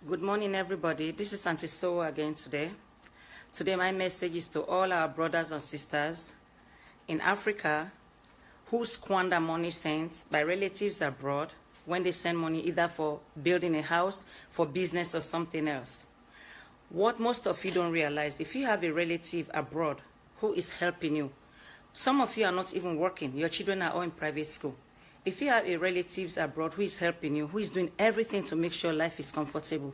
Good morning, everybody. This is Auntie So again today. Today, my message is to all our brothers and sisters in Africa who squander money sent by relatives abroad when they send money either for building a house, for business, or something else. What most of you don't realize, if you have a relative abroad who is helping you, some of you are not even working. Your children are all in private school. If you have a relative abroad who is helping you, who is doing everything to make sure life is comfortable,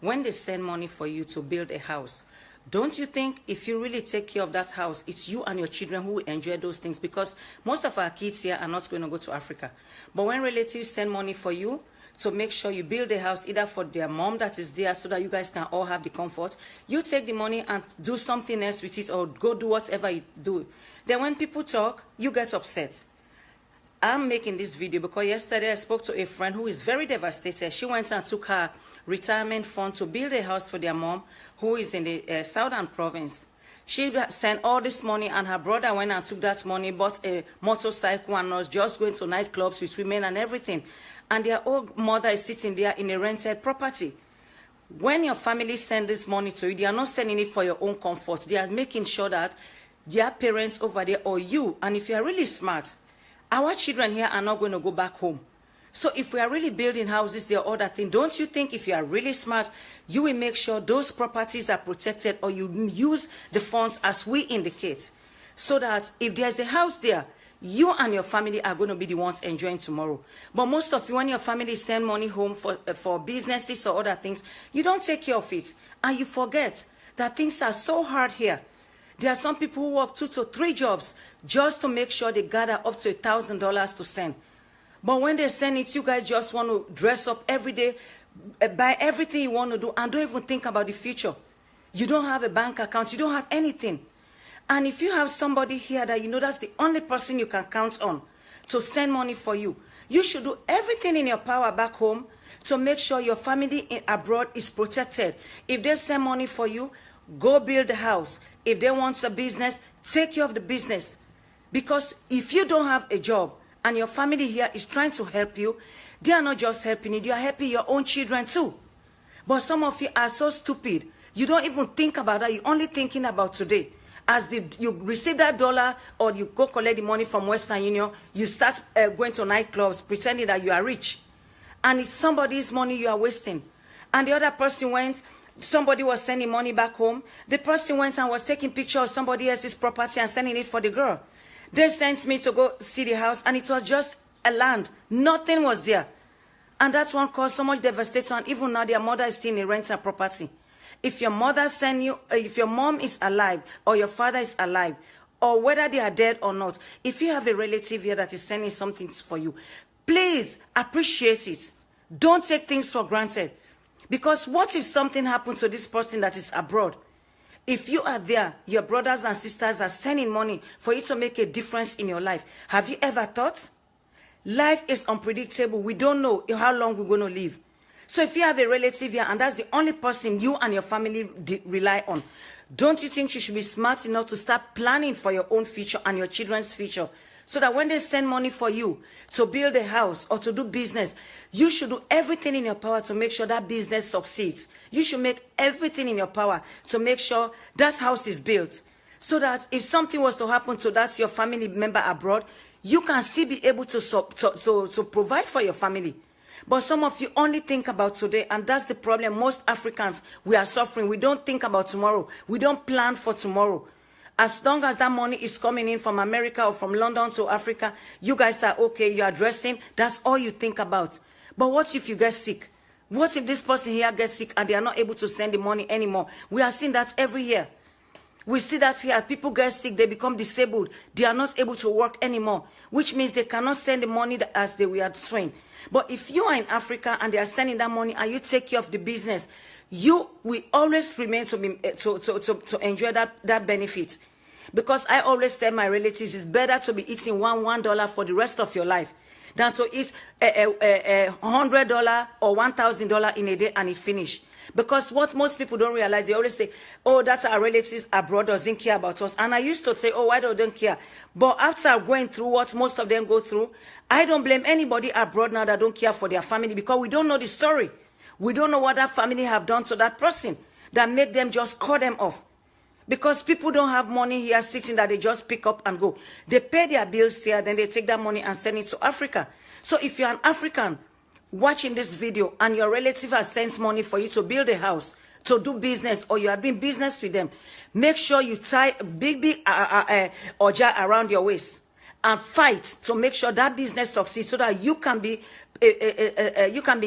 when they send money for you to build a house, don't you think if you really take care of that house, it's you and your children who will enjoy those things? Because most of our kids here are not going to go to Africa. But when relatives send money for you to make sure you build a house, either for their mom that is there so that you guys can all have the comfort, you take the money and do something else with it or go do whatever you do. Then when people talk, you get upset. I'm making this video because yesterday I spoke to a friend who is very devastated. She went and took her retirement fund to build a house for their mom who is in the southern province. She sent all this money and her brother went and took that money, bought a motorcycle and was just going to nightclubs with women and everything. And their old mother is sitting there in a rented property. When your family send this money to you, they are not sending it for your own comfort. They are making sure that their parents over there or you, and if you are really smart, our children here are not going to go back home. So if we are really building houses, there are other things. Don't you think if you are really smart, you will make sure those properties are protected or you use the funds as we indicate? So that if there's a house there, you and your family are going to be the ones enjoying tomorrow. But most of you, when your family send money home for businesses or other things, you don't take care of it. And you forget that things are so hard here. There are some people who work 2 to 3 jobs just to make sure they gather up to $1,000 to send. But when they send it, you guys just want to dress up every day, buy everything you want to do, and don't even think about the future. You don't have a bank account. You don't have anything. And if you have somebody here that you know that's the only person you can count on to send money for you, you should do everything in your power back home to make sure your family abroad is protected. If they send money for you, go build a house. If they want a business, take care of the business. Because if you don't have a job and your family here is trying to help you, they are not just helping you, they are helping your own children too. But some of you are so stupid. You don't even think about that. You're only thinking about today. As you receive that dollar or you go collect the money from Western Union, you start going to nightclubs pretending that you are rich. And it's somebody's money you are wasting. And the other person went, somebody was sending money back home. The person went and was taking pictures of somebody else's property and sending it for the girl. They sent me to go see the house, and it was just a land. Nothing was there. And that one caused so much devastation. And even now, their mother is still in a rental property. If your mother send you, if your mom is alive, or your father is alive, or whether they are dead or not, if you have a relative here that is sending something for you, please appreciate it. Don't take things for granted. Because what if something happened to this person that is abroad? If you are there, your brothers and sisters are sending money for you to make a difference in your life. Have you ever thought? Life is unpredictable. We don't know how long we're going to live. So if you have a relative here and that's the only person you and your family rely on, don't you think you should be smart enough to start planning for your own future and your children's future? So that when they send money for you to build a house or to do business, you should do everything in your power to make sure that business succeeds. You should make everything in your power to make sure that house is built. So that if something was to happen to that your family member abroad, you can still be able to provide for your family. But some of you only think about today, and that's the problem. Most Africans, we are suffering. We don't think about tomorrow. We don't plan for tomorrow. As long as that money is coming in from America or from London to Africa, you guys are okay, you are dressing, that's all you think about. But what if you get sick? What if this person here gets sick and they are not able to send the money anymore? We are seeing that every year. We see that here. People get sick, they become disabled. They are not able to work anymore, which means they cannot send the money as they were doing. But if you are in Africa and they are sending that money and you take care of the business, you will always remain to enjoy that benefit. Because I always tell my relatives it's better to be eating $1 for the rest of your life than to eat $100 or $1,000 in a day and it finish. Because what most people don't realize, they always say, oh, that's our relatives abroad doesn't care about us. And I used to say, oh, why don't they care? But after going through what most of them go through, I don't blame anybody abroad now that don't care for their family because we don't know the story. We don't know what that family have done to that person that made them just cut them off. Because people don't have money here sitting that they just pick up and go. They pay their bills here, then they take that money and send it to Africa. So if you're an African watching this video and your relative has sent money for you to build a house, to do business, or you are doing business with them, make sure you tie a big oja around your waist and fight to make sure that business succeeds so that you can be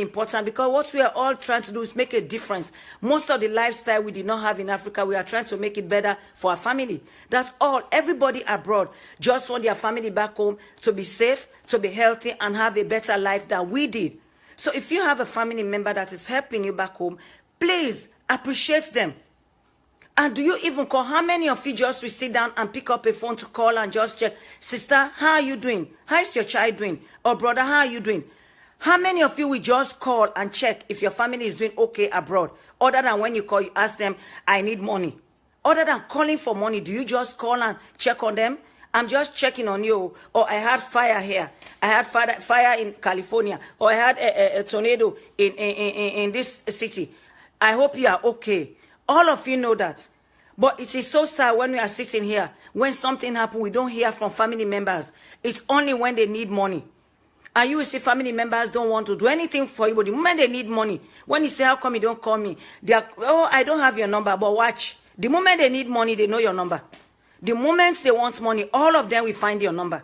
important, because what we are all trying to do is make a difference. Most of the lifestyle we did not have in Africa, we are trying to make it better for our family. That's all. Everybody abroad just want their family back home to be safe, to be healthy, and have a better life than we did. So if you have a family member that is helping you back home, please appreciate them. And do you even call? How many of you just will sit down and pick up a phone to call and just check, sister, how are you doing? How is your child doing? Or brother, how are you doing? How many of you will just call and check if your family is doing okay abroad? Other than when you call, you ask them, I need money. Other than calling for money, do you just call and check on them? I'm just checking on you. Or I had fire here. I had fire in California. Or I had a tornado in this city. I hope you are okay. All of you know that. But it is so sad when we are sitting here. When something happens, we don't hear from family members. It's only when they need money. And you will see family members don't want to do anything for you. But the moment they need money, when you say, how come you don't call me? They are, oh, I don't have your number. But watch. The moment they need money, they know your number. The moment they want money, all of them will find your number.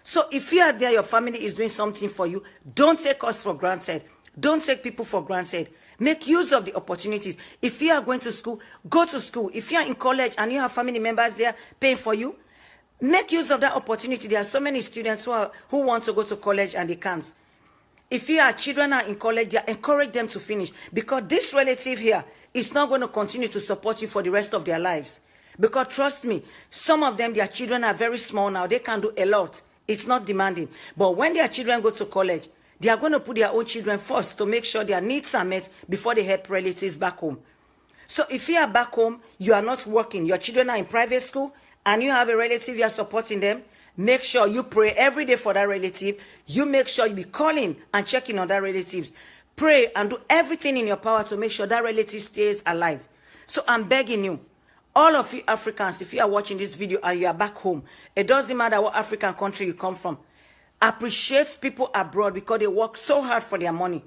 So if you are there, your family is doing something for you, don't take us for granted. Don't take people for granted. Make use of the opportunities. If you are going to school, go to school. If you are in college and you have family members there paying for you, make use of that opportunity. There are so many students who want to go to college and they can't. If your children are in college, encourage them to finish. Because this relative here is not going to continue to support you for the rest of their lives. Because trust me, some of them, their children are very small now. They can do a lot. It's not demanding. But when their children go to college, they are going to put their own children first to make sure their needs are met before they help relatives back home. So if you are back home, you are not working, your children are in private school, and you have a relative, you are supporting them, make sure you pray every day for that relative. You make sure you be calling and checking on that relatives. Pray and do everything in your power to make sure that relative stays alive. So I'm begging you, all of you Africans, if you are watching this video and you are back home, it doesn't matter what African country you come from, appreciate people abroad because they work so hard for their money.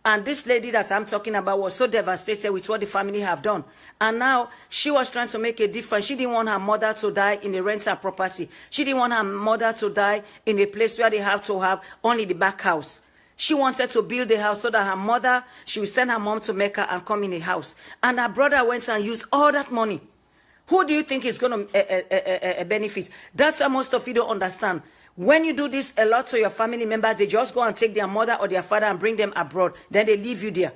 And this lady that I'm talking about was so devastated with what the family have done. And now she was trying to make a difference. She didn't want her mother to die in a rental property. She didn't want her mother to die in a place where they have to have only the back house. She wanted to build a house so that her mother, she would send her mom to Mecca and come in a house. And her brother went and used all that money. Who do you think is going to benefit? That's what most of you don't understand. When you do this a lot to your family members, they just go and take their mother or their father and bring them abroad. Then they leave you there.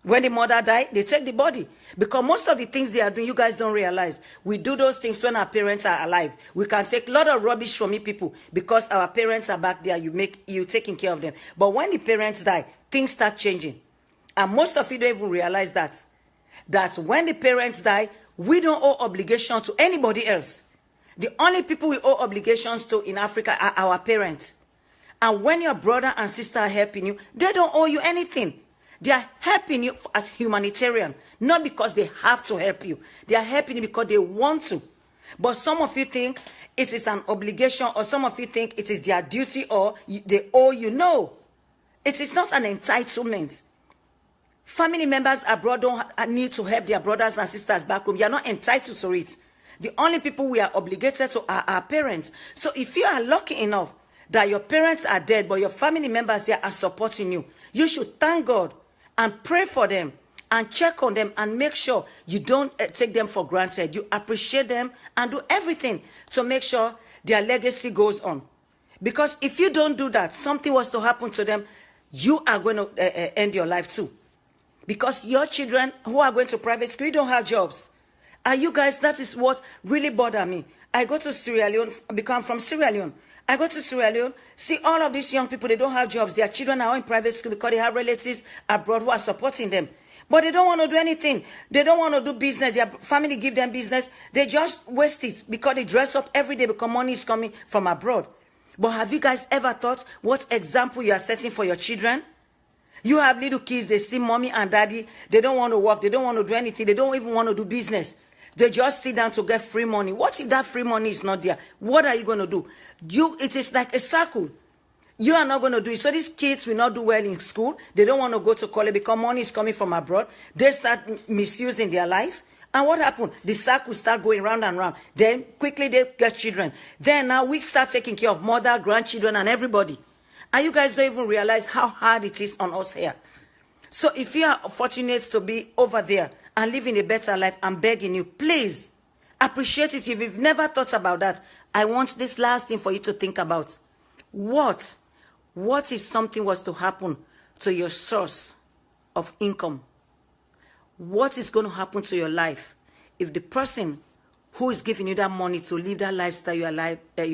When the mother dies, they take the body. Because most of the things they are doing, you guys don't realize. We do those things when our parents are alive. We can take a lot of rubbish from you people because our parents are back there. You taking care of them. But when the parents die, things start changing. And most of you don't even realize that. That when the parents die, we don't owe obligation to anybody else. The only people we owe obligations to in Africa are our parents. And when your brother and sister are helping you, they don't owe you anything. They are helping you as humanitarian, not because they have to help you. They are helping you because they want to. But some of you think it is an obligation, or some of you think it is their duty or they owe you. No, it is not an entitlement. Family members abroad don't need to help their brothers and sisters back home. You are not entitled to it. The only people we are obligated to are our parents. So if you are lucky enough that your parents are dead, but your family members there are supporting you, you should thank God and pray for them and check on them and make sure you don't take them for granted. You appreciate them and do everything to make sure their legacy goes on. Because if you don't do that, something was to happen to them, you are going to end your life too. Because your children who are going to private school, you don't have jobs. And you guys, that is what really bothered me. I go to Sierra Leone, because I'm from Sierra Leone. I go to Sierra Leone, see all of these young people, they don't have jobs. Their children are in private school because they have relatives abroad who are supporting them. But they don't want to do anything. They don't want to do business. Their family give them business. They just waste it because they dress up every day because money is coming from abroad. But have you guys ever thought what example you are setting for your children? You have little kids, they see mommy and daddy, they don't want to work, they don't want to do anything, they don't even want to do business. They just sit down to get free money. What if that free money is not there? What are you going to do? It is like a circle. You are not going to do it. So these kids will not do well in school. They don't want to go to college because money is coming from abroad. They start misusing their life. And what happened? The circle start going round and round. Then quickly they get children. Then now we start taking care of mother, grandchildren, and everybody. And you guys don't even realize how hard it is on us here. So if you are fortunate to be over there and living a better life, I'm begging you, please appreciate it. If you've never thought about that, I want this last thing for you to think about. What if something was to happen to your source of income? What is going to happen to your life if the person who is giving you that money to live that lifestyle you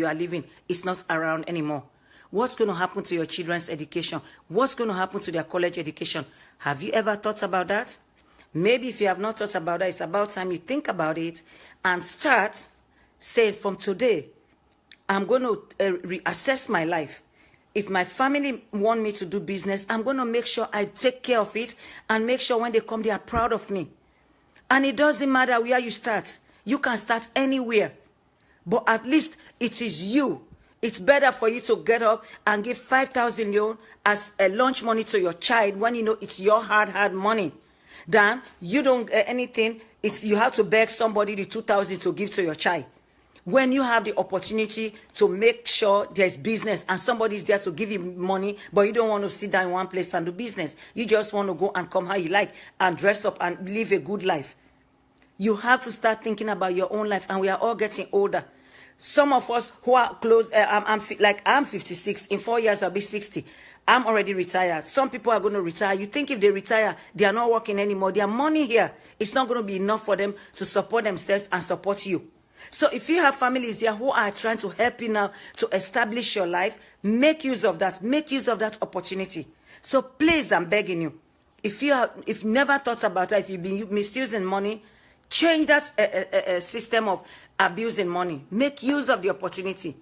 are living is not around anymore? What's going to happen to your children's education? What's going to happen to their college education? Have you ever thought about that? Maybe if you have not thought about that, it's about time you think about it and start saying, from today, I'm going to reassess my life. If my family want me to do business, I'm going to make sure I take care of it and make sure when they come, they are proud of me. And it doesn't matter where you start. You can start anywhere. But at least it is you. It's better for you to get up and give 5,000 euro as a lunch money to your child when you know it's your hard money than you don't get anything. You have to beg somebody the 2,000 to give to your child. When you have the opportunity to make sure there's business and somebody is there to give you money, but you don't want to sit down in one place and do business. You just want to go and come how you like and dress up and live a good life. You have to start thinking about your own life, and we are all getting older. Some of us who are close, I'm 56. In 4 years, I'll be 60. I'm already retired. Some people are going to retire. You think if they retire, they are not working anymore. Their money here is not going to be enough for them to support themselves and support you. So if you have families here who are trying to help you now to establish your life, make use of that. Make use of that opportunity. So please, I'm begging you, if you never thought about it, if you've been misusing money, change that system of abusing money. Make use of the opportunity.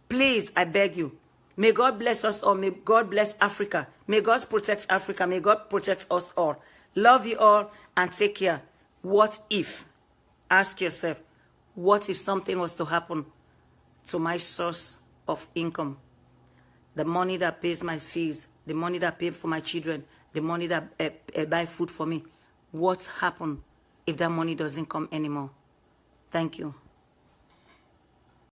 Please, I beg you. May God bless us all. May God bless Africa. May God protect Africa. May God protect us all. Love you all and take care. What if? Ask yourself, what if something was to happen to my source of income? The money that pays my fees, the money that pays for my children, the money that buy food for me. What happens if that money doesn't come anymore? Thank you.